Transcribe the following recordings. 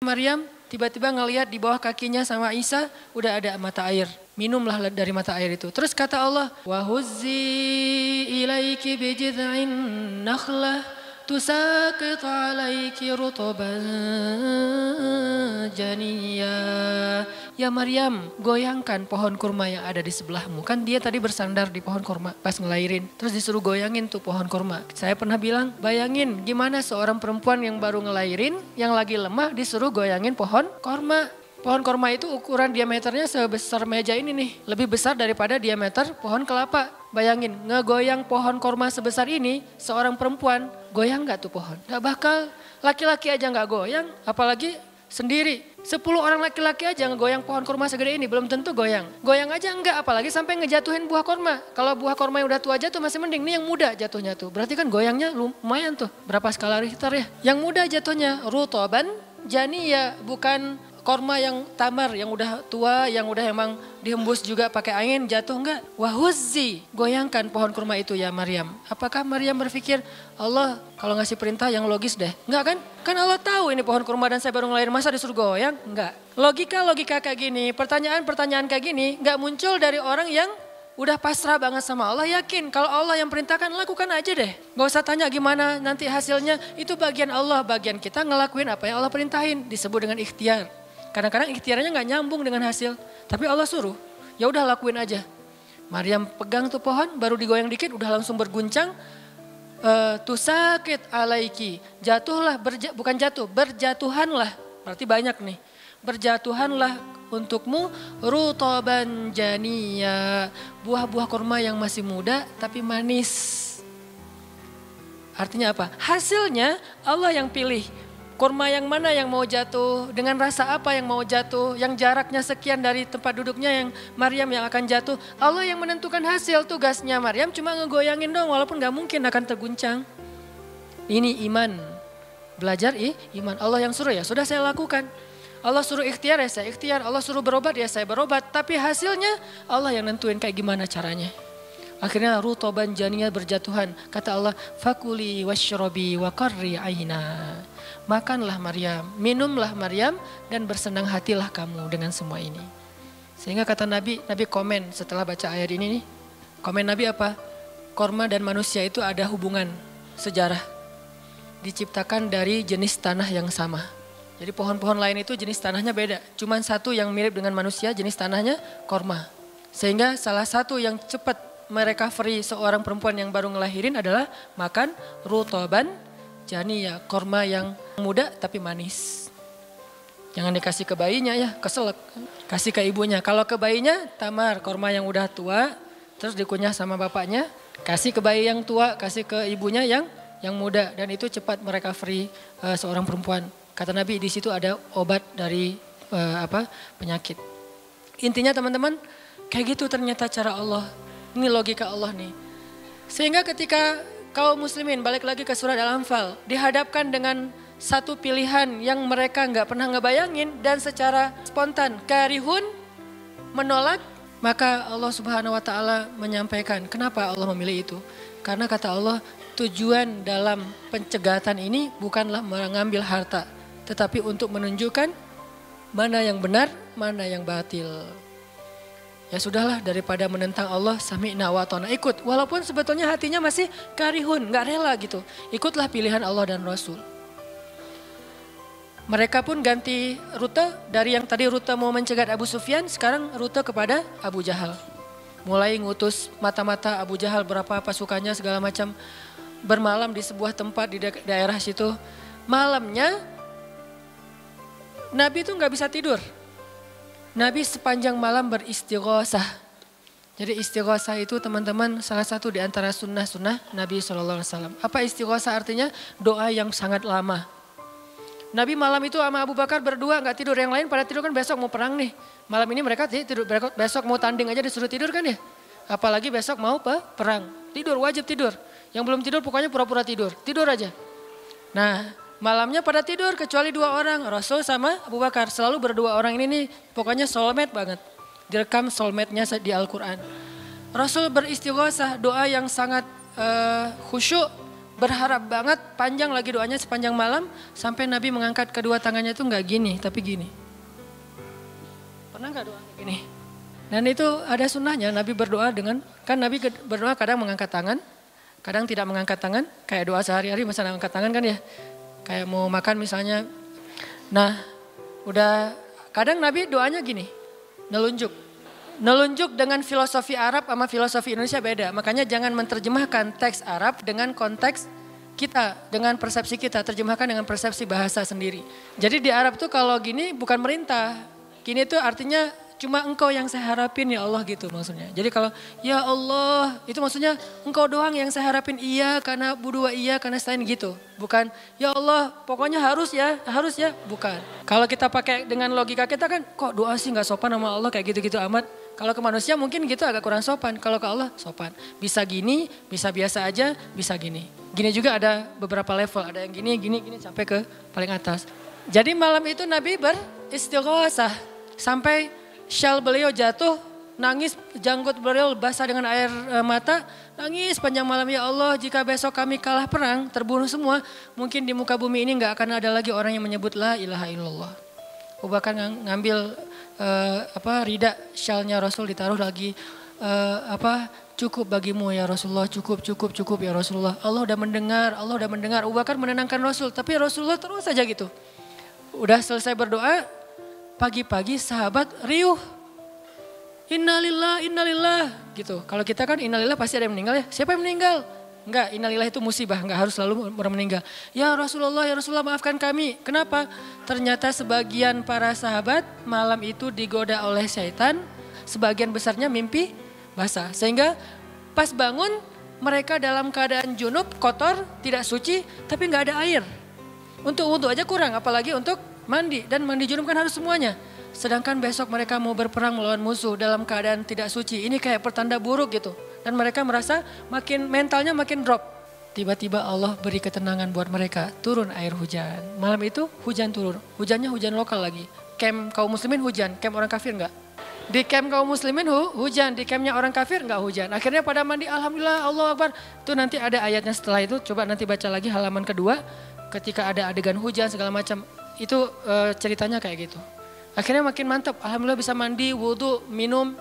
Maryam tiba-tiba ngelihat di bawah kakinya sama Isa udah ada mata air. Minumlah dari mata air itu. Terus kata Allah, wa huzzi ilaiki bijid'in nakhlah tusaqit alaiki rutban janiyya. Ya Maryam, goyangkan pohon kurma yang ada di sebelahmu. Kan dia tadi bersandar di pohon kurma pas ngelahirin. Terus disuruh goyangin tuh pohon kurma. Saya pernah bilang, bayangin gimana seorang perempuan yang baru ngelahirin, yang lagi lemah disuruh goyangin pohon kurma. Pohon kurma itu ukuran diameternya sebesar meja ini nih. Lebih besar daripada diameter pohon kelapa. Bayangin, ngegoyang pohon kurma sebesar ini, seorang perempuan, goyang gak tuh pohon? Gak bakal, laki-laki aja gak goyang, apalagi sendiri. 10 orang laki-laki aja ngegoyang pohon kurma segede ini, belum tentu goyang. Goyang aja enggak, apalagi sampai ngejatuhin buah kurma. Kalau buah kurma yang udah tua jatuh masih mending, nih yang muda jatuhnya tuh. Berarti kan goyangnya lumayan tuh, berapa skala Richter ya. Yang muda jatuhnya, rutoban, janiyya, bukan korma yang tamar, yang udah tua, yang udah emang dihembus juga pakai angin, jatuh enggak? Wahuzzi, goyangkan pohon kurma itu ya Maryam. Apakah Maryam berpikir, Allah kalau ngasih perintah yang logis deh? Enggak kan? Kan Allah tahu ini pohon kurma dan saya baru ngelahirin, masa disuruh goyang? Enggak. Logika kayak gini, pertanyaan kayak gini enggak muncul dari orang yang udah pasrah banget sama Allah, yakin kalau Allah yang perintahkan lakukan aja deh. Gak usah tanya gimana nanti hasilnya, itu bagian Allah, bagian kita ngelakuin apa yang Allah perintahin, disebut dengan ikhtiar. Kadang-kadang ikhtiarnya gak nyambung dengan hasil, tapi Allah suruh, ya udah lakuin aja. Maryam pegang tuh pohon, baru digoyang dikit udah langsung berguncang. Tusaqit alaiki, jatuhlah, bukan jatuh, berjatuhanlah, berarti banyak nih. Berjatuhanlah untukmu rutoban janiyya, buah-buah kurma yang masih muda tapi manis. Artinya apa? Hasilnya Allah yang pilih. Kurma yang mana yang mau jatuh, dengan rasa apa yang mau jatuh, yang jaraknya sekian dari tempat duduknya yang Maryam yang akan jatuh. Allah yang menentukan hasil, tugasnya Maryam cuma ngegoyangin dong walaupun gak mungkin akan terguncang. Ini iman, belajar iman. Allah yang suruh ya sudah saya lakukan. Allah suruh ikhtiar ya saya ikhtiar, Allah suruh berobat ya saya berobat. Tapi hasilnya Allah yang nentuin kayak gimana caranya. Akhirnya rutoban janiyya berjatuhan. Kata Allah, fakuli washrobi wa qarri aina. Makanlah Maryam, minumlah Maryam dan bersenang hatilah kamu dengan semua ini. Sehingga kata Nabi komen setelah baca ayat ini nih. Komen Nabi apa? Korma dan manusia itu ada hubungan sejarah. Diciptakan dari jenis tanah yang sama. Jadi pohon-pohon lain itu jenis tanahnya beda. Cuman satu yang mirip dengan manusia jenis tanahnya korma. Sehingga salah satu yang cepat merecovery seorang perempuan yang baru ngelahirin adalah makan rutoban janiyya, korma yang muda tapi manis. Jangan dikasih ke bayinya ya, keselak. Kasih ke ibunya. Kalau ke bayinya tamar, korma yang udah tua, terus dikunyah sama bapaknya. Kasih ke bayi yang tua, kasih ke ibunya yang muda. Dan itu cepat merecovery seorang perempuan. Kata Nabi di situ ada obat dari penyakit. Intinya teman-teman, kayak gitu ternyata cara Allah. Ini logika Allah nih. Sehingga ketika kaum muslimin, balik lagi ke surat Al-Anfal, dihadapkan dengan satu pilihan yang mereka gak pernah ngebayangin dan secara spontan, karihun, menolak, maka Allah Subhanahu wa Ta'ala menyampaikan kenapa Allah memilih itu. Karena kata Allah, tujuan dalam pencegatan ini bukanlah mengambil harta, tetapi untuk menunjukkan mana yang benar, mana yang batil. Ya sudahlah, daripada menentang Allah, sami'na wa ata'na, ikut. Walaupun sebetulnya hatinya masih karihun, gak rela gitu. Ikutlah pilihan Allah dan Rasul. Mereka pun ganti rute, dari yang tadi rute mau mencegat Abu Sufyan, sekarang rute kepada Abu Jahal. Mulai ngutus mata-mata Abu Jahal, berapa pasukannya segala macam, bermalam di sebuah tempat di daerah situ. Malamnya Nabi itu gak bisa tidur. Nabi sepanjang malam beristighosah. Jadi istighosah itu teman-teman salah satu di antara sunnah-sunnah Nabi SAW. Apa istighosah artinya? Doa yang sangat lama. Nabi malam itu sama Abu Bakar berdua gak tidur. Yang lain pada tidur kan besok mau perang nih. Malam ini mereka tidur, besok mau tanding aja disuruh tidur kan ya. Apalagi besok mau perang. Tidur, wajib tidur. Yang belum tidur pokoknya pura-pura tidur. Tidur aja. Nah, malamnya pada tidur kecuali 2 orang, Rasul sama Abu Bakar. Selalu berdua orang ini nih pokoknya soulmate banget. Direkam soulmate-nya di Al-Quran. Rasul beristighosah, doa yang sangat khusyuk, berharap banget, panjang lagi doanya sepanjang malam, sampai Nabi mengangkat kedua tangannya itu nggak gini, tapi gini. Pernah nggak doa kayak gini? Dan itu ada sunnahnya, Nabi berdoa dengan, kan Nabi berdoa kadang mengangkat tangan, kadang tidak mengangkat tangan, kayak doa sehari-hari masa angkat tangan kan ya. Kayak mau makan misalnya. Nah, udah kadang Nabi doanya gini, nelunjuk. Nelunjuk dengan filosofi Arab sama filosofi Indonesia beda. Makanya jangan menerjemahkan teks Arab dengan konteks kita, dengan persepsi kita. Terjemahkan dengan persepsi bahasa sendiri. Jadi di Arab tuh kalau gini bukan merintah. Gini tuh artinya cuma engkau yang saya harapin ya Allah gitu maksudnya. Jadi kalau ya Allah itu maksudnya engkau doang yang saya harapin, iya karena budua iya karena selain gitu. Bukan ya Allah pokoknya harus ya bukan. Kalau kita pakai dengan logika kita kan kok doa sih gak sopan sama Allah kayak gitu-gitu amat. Kalau ke manusia mungkin gitu agak kurang sopan, kalau ke Allah sopan. Bisa gini, bisa biasa aja, bisa gini. Gini juga ada beberapa level, ada yang gini sampai ke paling atas. Jadi malam itu Nabi beristighosah sampai syal beliau jatuh, nangis, janggut beliau basah dengan air mata, nangis panjang malam, ya Allah jika besok kami kalah perang, terbunuh semua, mungkin di muka bumi ini gak akan ada lagi orang yang menyebut la ilaha illallah. Aku bahkan ngambil rida syalnya Rasul ditaruh lagi, cukup bagimu ya Rasulullah, cukup ya Rasulullah. Allah udah mendengar. Abu Bakar menenangkan Rasul, tapi Rasulullah terus saja gitu. Udah selesai berdoa, pagi-pagi sahabat riuh. Innalillah gitu. Kalau kita kan innalillah pasti ada yang meninggal ya. Siapa yang meninggal? Enggak, innalillah itu musibah, enggak harus selalu orang meninggal. Ya Rasulullah maafkan kami. Kenapa? Ternyata sebagian para sahabat malam itu digoda oleh syaitan. Sebagian besarnya mimpi basah. Sehingga pas bangun mereka dalam keadaan junub, kotor, tidak suci, tapi enggak ada air. Untuk wudhu aja kurang, apalagi untuk mandi. Dan mandi junub kan harus semuanya. Sedangkan besok mereka mau berperang melawan musuh dalam keadaan tidak suci. Ini kayak pertanda buruk gitu. Dan mereka merasa mentalnya makin drop. Tiba-tiba Allah beri ketenangan buat mereka. Turun air hujan. Malam itu hujan turun. Hujannya hujan lokal lagi. Camp kaum muslimin hujan, camp orang kafir enggak. Di camp kaum muslimin hujan, di campnya orang kafir enggak hujan. Akhirnya pada mandi, alhamdulillah, Allahu Akbar. Itu nanti ada ayatnya setelah itu. Coba nanti baca lagi halaman kedua. Ketika ada adegan hujan segala macam. Itu ceritanya kayak gitu. Akhirnya makin mantap, alhamdulillah bisa mandi, wudhu, minum.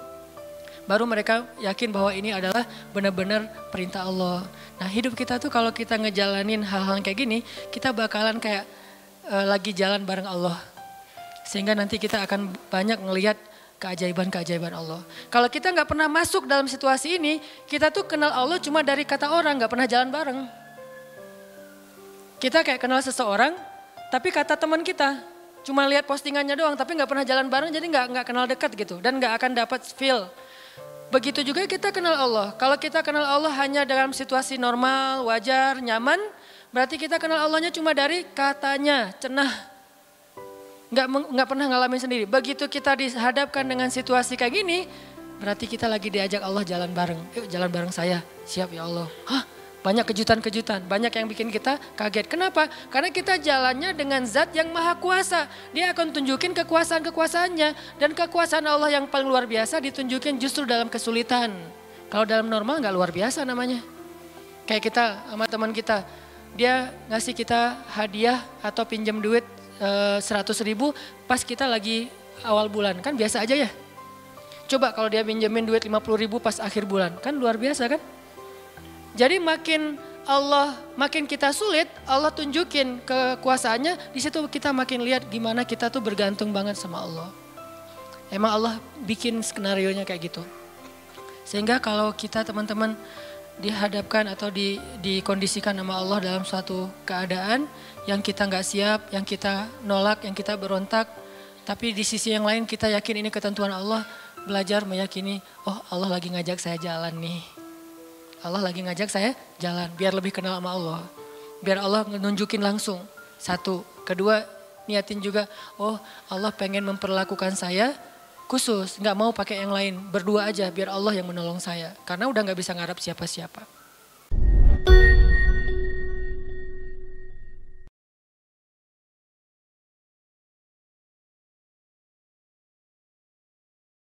Baru mereka yakin bahwa ini adalah benar-benar perintah Allah. Nah hidup kita tuh kalau kita ngejalanin hal-hal kayak gini, kita bakalan kayak lagi jalan bareng Allah. Sehingga nanti kita akan banyak ngelihat keajaiban-keajaiban Allah. Kalau kita gak pernah masuk dalam situasi ini, kita tuh kenal Allah cuma dari kata orang, gak pernah jalan bareng. Kita kayak kenal seseorang, tapi kata teman kita. Cuma lihat postingannya doang, tapi gak pernah jalan bareng, jadi gak kenal dekat gitu. Dan gak akan dapat feel. Begitu juga kita kenal Allah. Kalau kita kenal Allah hanya dalam situasi normal, wajar, nyaman, berarti kita kenal Allahnya cuma dari katanya, cenah. Nggak pernah ngalamin sendiri. Begitu kita dihadapkan dengan situasi kayak gini, berarti kita lagi diajak Allah jalan bareng. Yuk jalan bareng saya, siap ya Allah. Hah? Banyak kejutan-kejutan, banyak yang bikin kita kaget. Kenapa? Karena kita jalannya dengan zat yang maha kuasa. Dia akan tunjukin kekuasaan-kekuasaannya. Dan kekuasaan Allah yang paling luar biasa ditunjukin justru dalam kesulitan. Kalau dalam normal gak luar biasa namanya. Kayak kita sama teman kita. Dia ngasih kita hadiah atau pinjam duit 100.000 pas kita lagi awal bulan. Kan biasa aja ya. Coba kalau dia pinjemin duit 50.000 pas akhir bulan. Kan luar biasa kan? Jadi makin kita sulit, Allah tunjukin kekuasaannya, di situ kita makin lihat gimana kita tuh bergantung banget sama Allah. Emang Allah bikin skenarionya kayak gitu. Sehingga kalau kita teman-teman dihadapkan atau dikondisikan sama Allah dalam suatu keadaan yang kita nggak siap, yang kita nolak, yang kita berontak, tapi di sisi yang lain kita yakin ini ketentuan Allah, belajar meyakini, oh Allah lagi ngajak saya jalan nih. Allah lagi ngajak saya jalan biar lebih kenal sama Allah. Biar Allah nunjukin langsung. Satu. Kedua niatin juga, oh Allah pengen memperlakukan saya khusus. Gak mau pakai yang lain. Berdua aja biar Allah yang menolong saya. Karena udah gak bisa ngarap siapa-siapa.